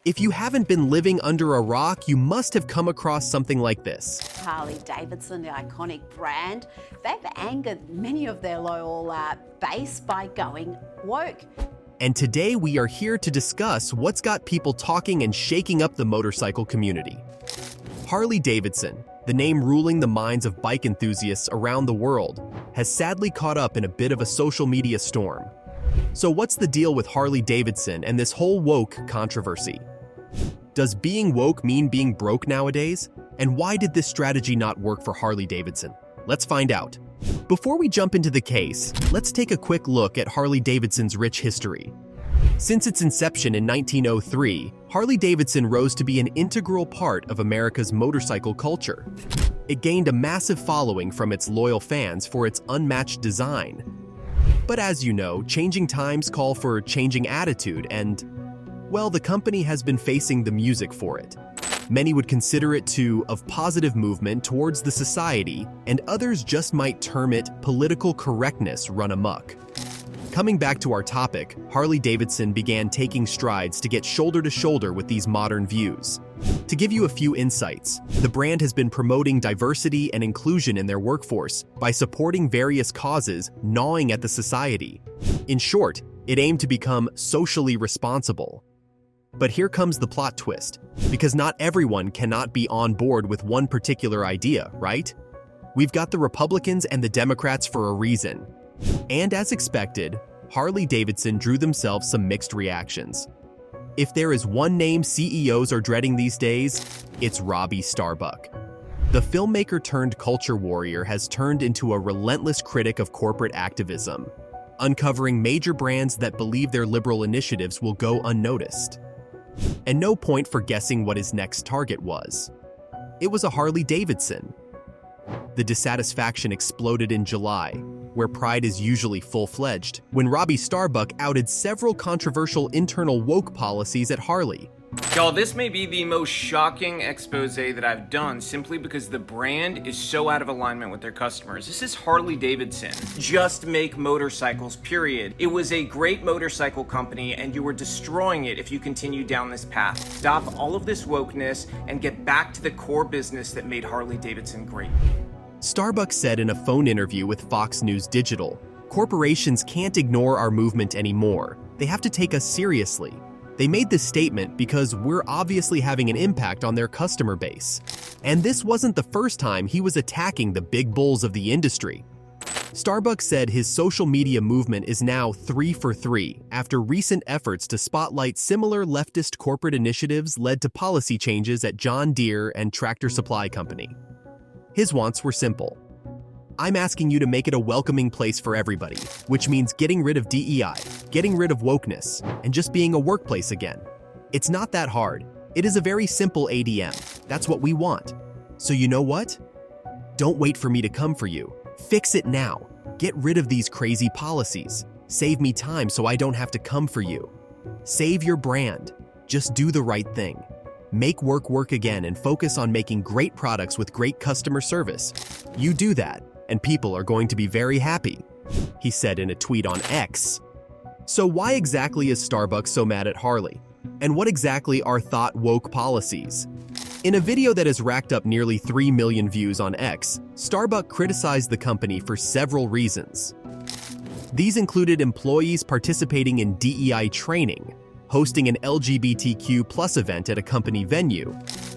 If you haven't been living under a rock, you must have come across something like this. Harley Davidson, the iconic brand, they've angered many of their loyal base by going woke. And today we are here to discuss what's got people talking and shaking up the motorcycle community. Harley Davidson, the name ruling the minds of bike enthusiasts around the world, has sadly caught up in a bit of a social media storm. So what's the deal with Harley Davidson and this whole woke controversy? Does being woke mean being broke nowadays? And why did this strategy not work for Harley Davidson? Let's find out. Before we jump into the case, let's take a quick look at Harley Davidson's rich history. Since its inception in 1903, Harley Davidson rose to be an integral part of America's motorcycle culture. It gained a massive following from its loyal fans for its unmatched design. But as you know, changing times call for changing attitude and, well, the company has been facing the music for it. Many would consider it of positive movement towards the society, and others just might term it political correctness run amok. Coming back to our topic, Harley Davidson began taking strides to get shoulder to shoulder with these modern views. To give you a few insights, the brand has been promoting diversity and inclusion in their workforce by supporting various causes gnawing at the society. In short, it aimed to become socially responsible. But here comes the plot twist, because not everyone cannot be on board with one particular idea, right? We've got the Republicans and the Democrats for a reason. And as expected, Harley Davidson drew themselves some mixed reactions. If there is one name CEOs are dreading these days, it's Robbie Starbuck. The filmmaker turned culture warrior has turned into a relentless critic of corporate activism, uncovering major brands that believe their liberal initiatives will go unnoticed. And no point for guessing what his next target was. It was a Harley Davidson. The dissatisfaction exploded in July, where pride is usually full-fledged, when Robbie Starbuck outed several controversial internal woke policies at Harley. Y'all, this may be the most shocking expose that I've done simply because the brand is so out of alignment with their customers. This is Harley Davidson. Just make motorcycles, period. It was a great motorcycle company and you were destroying it if you continue down this path. Stop all of this wokeness and get back to the core business that made Harley Davidson great. Starbuck said in a phone interview with Fox News Digital, "Corporations can't ignore our movement anymore. They have to take us seriously." They made this statement because we're obviously having an impact on their customer base. And this wasn't the first time he was attacking the big bulls of the industry. Starbuck said his social media movement is now 3 for 3 after recent efforts to spotlight similar leftist corporate initiatives led to policy changes at John Deere and Tractor Supply Company. His wants were simple. I'm asking you to make it a welcoming place for everybody, which means getting rid of DEI, getting rid of wokeness, and just being a workplace again. It's not that hard. It is a very simple ADM. That's what we want. So you know what? Don't wait for me to come for you. Fix it now. Get rid of these crazy policies. Save me time so I don't have to come for you. Save your brand. Just do the right thing. Make work again and focus on making great products with great customer service. You do that, and people are going to be very happy, he said in a tweet on X. So why exactly is Starbucks so mad at Harley? And what exactly are thought woke policies? In a video that has racked up nearly 3 million views on X, Starbucks criticized the company for several reasons. These included employees participating in DEI training, hosting an LGBTQ+ event at a company venue,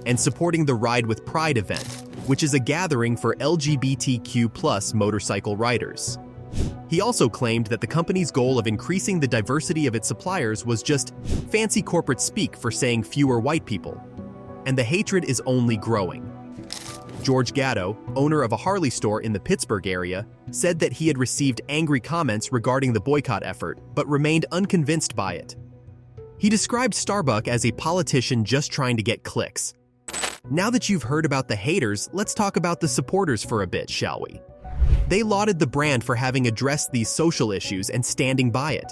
and supporting the Ride with Pride event, which is a gathering for LGBTQ+ motorcycle riders. He also claimed that the company's goal of increasing the diversity of its suppliers was just fancy corporate speak for saying fewer white people. And the hatred is only growing. George Gatto, owner of a Harley store in the Pittsburgh area, said that he had received angry comments regarding the boycott effort, but remained unconvinced by it. He described Starbuck as a politician just trying to get clicks. Now that you've heard about the haters, let's talk about the supporters for a bit, shall we? They lauded the brand for having addressed these social issues and standing by it.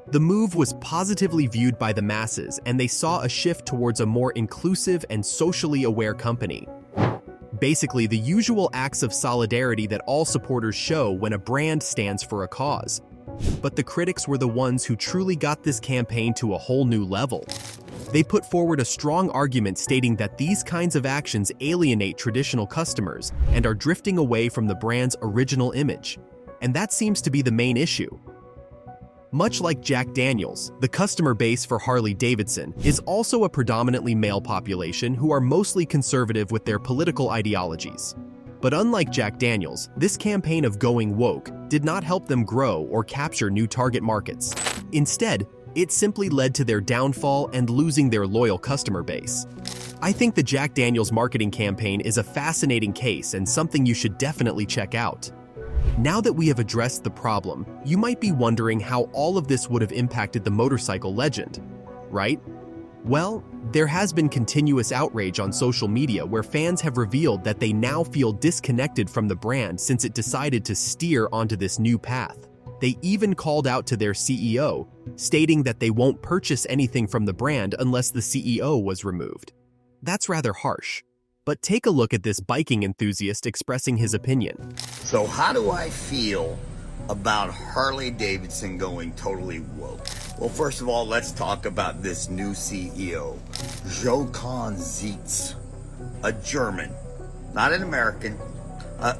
The move was positively viewed by the masses, and they saw a shift towards a more inclusive and socially aware company. Basically, the usual acts of solidarity that all supporters show when a brand stands for a cause. But the critics were the ones who truly got this campaign to a whole new level. They put forward a strong argument stating that these kinds of actions alienate traditional customers and are drifting away from the brand's original image. And that seems to be the main issue. Much like Jack Daniels, the customer base for Harley Davidson is also a predominantly male population who are mostly conservative with their political ideologies. But unlike Jack Daniels, this campaign of going woke did not help them grow or capture new target markets. Instead, it simply led to their downfall and losing their loyal customer base. I think the Jack Daniels marketing campaign is a fascinating case and something you should definitely check out. Now that we have addressed the problem, you might be wondering how all of this would have impacted the motorcycle legend, right? Well, there has been continuous outrage on social media where fans have revealed that they now feel disconnected from the brand since it decided to steer onto this new path. They even called out to their CEO, stating that they won't purchase anything from the brand unless the CEO was removed. That's rather harsh. But take a look at this biking enthusiast expressing his opinion. So how do I feel about Harley Davidson going totally woke? Well, first of all, let's talk about this new CEO, Jochen Zietz, a German, not an American,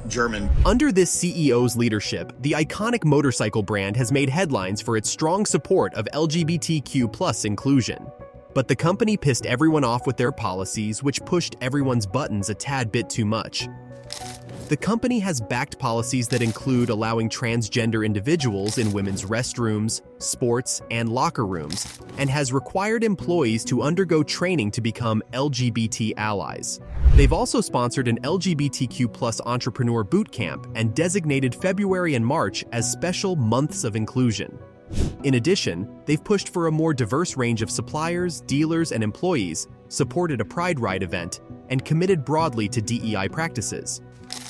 German. Under this CEO's leadership, the iconic motorcycle brand has made headlines for its strong support of LGBTQ+ inclusion. But the company pissed everyone off with their policies, which pushed everyone's buttons a tad bit too much. The company has backed policies that include allowing transgender individuals in women's restrooms, sports, and locker rooms, and has required employees to undergo training to become LGBT allies. They've also sponsored an LGBTQ+ entrepreneur boot camp and designated February and March as special months of inclusion. In addition, they've pushed for a more diverse range of suppliers, dealers, and employees, supported a Pride Ride event, and committed broadly to DEI practices.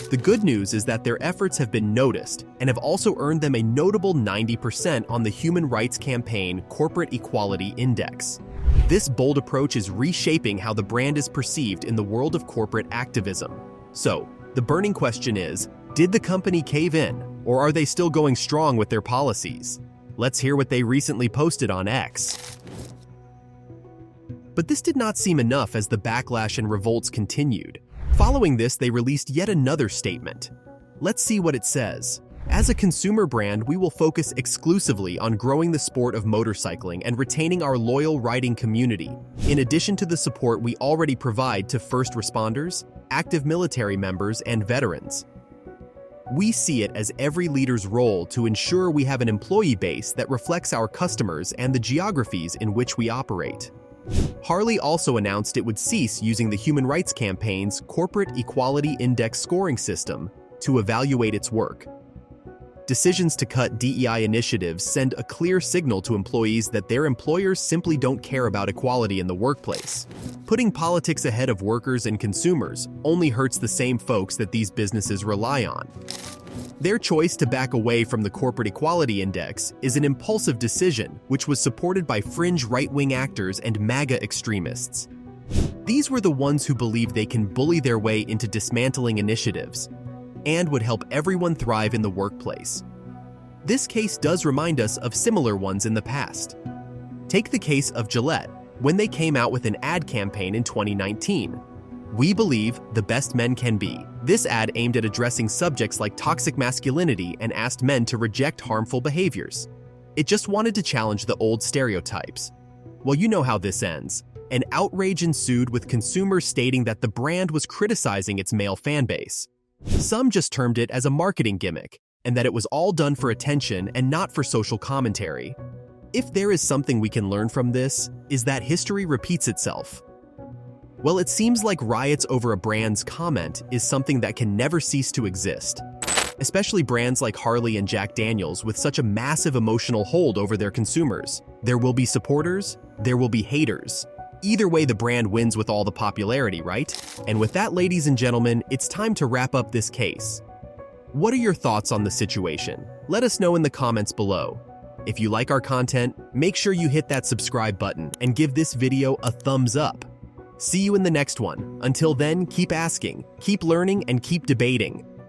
The good news is that their efforts have been noticed and have also earned them a notable 90% on the Human Rights Campaign Corporate Equality Index. This bold approach is reshaping how the brand is perceived in the world of corporate activism. So, the burning question is, did the company cave in, or are they still going strong with their policies? Let's hear what they recently posted on X. But this did not seem enough as the backlash and revolts continued. Following this, they released yet another statement. Let's see what it says. As a consumer brand, we will focus exclusively on growing the sport of motorcycling and retaining our loyal riding community, in addition to the support we already provide to first responders, active military members, and veterans. We see it as every leader's role to ensure we have an employee base that reflects our customers and the geographies in which we operate. Harley also announced it would cease using the Human Rights Campaign's Corporate Equality Index scoring system to evaluate its work. Decisions to cut DEI initiatives send a clear signal to employees that their employers simply don't care about equality in the workplace. Putting politics ahead of workers and consumers only hurts the same folks that these businesses rely on. Their choice to back away from the Corporate Equality Index is an impulsive decision which was supported by fringe right-wing actors and MAGA extremists. These were the ones who believe they can bully their way into dismantling initiatives and would help everyone thrive in the workplace. This case does remind us of similar ones in the past. Take the case of Gillette, when they came out with an ad campaign in 2019. We believe the best men can be. This ad aimed at addressing subjects like toxic masculinity and asked men to reject harmful behaviors. It just wanted to challenge the old stereotypes. Well, you know how this ends. An outrage ensued with consumers stating that the brand was criticizing its male fan base. Some just termed it as a marketing gimmick, and that it was all done for attention and not for social commentary. If there is something we can learn from this, is that history repeats itself. Well, it seems like riots over a brand's comment is something that can never cease to exist, especially brands like Harley and Jack Daniels with such a massive emotional hold over their consumers. There will be supporters, there will be haters. Either way, the brand wins with all the popularity, right? And with that, ladies and gentlemen, it's time to wrap up this case. What are your thoughts on the situation? Let us know in the comments below. If you like our content, make sure you hit that subscribe button and give this video a thumbs up. See you in the next one. Until then, keep asking, keep learning, and keep debating.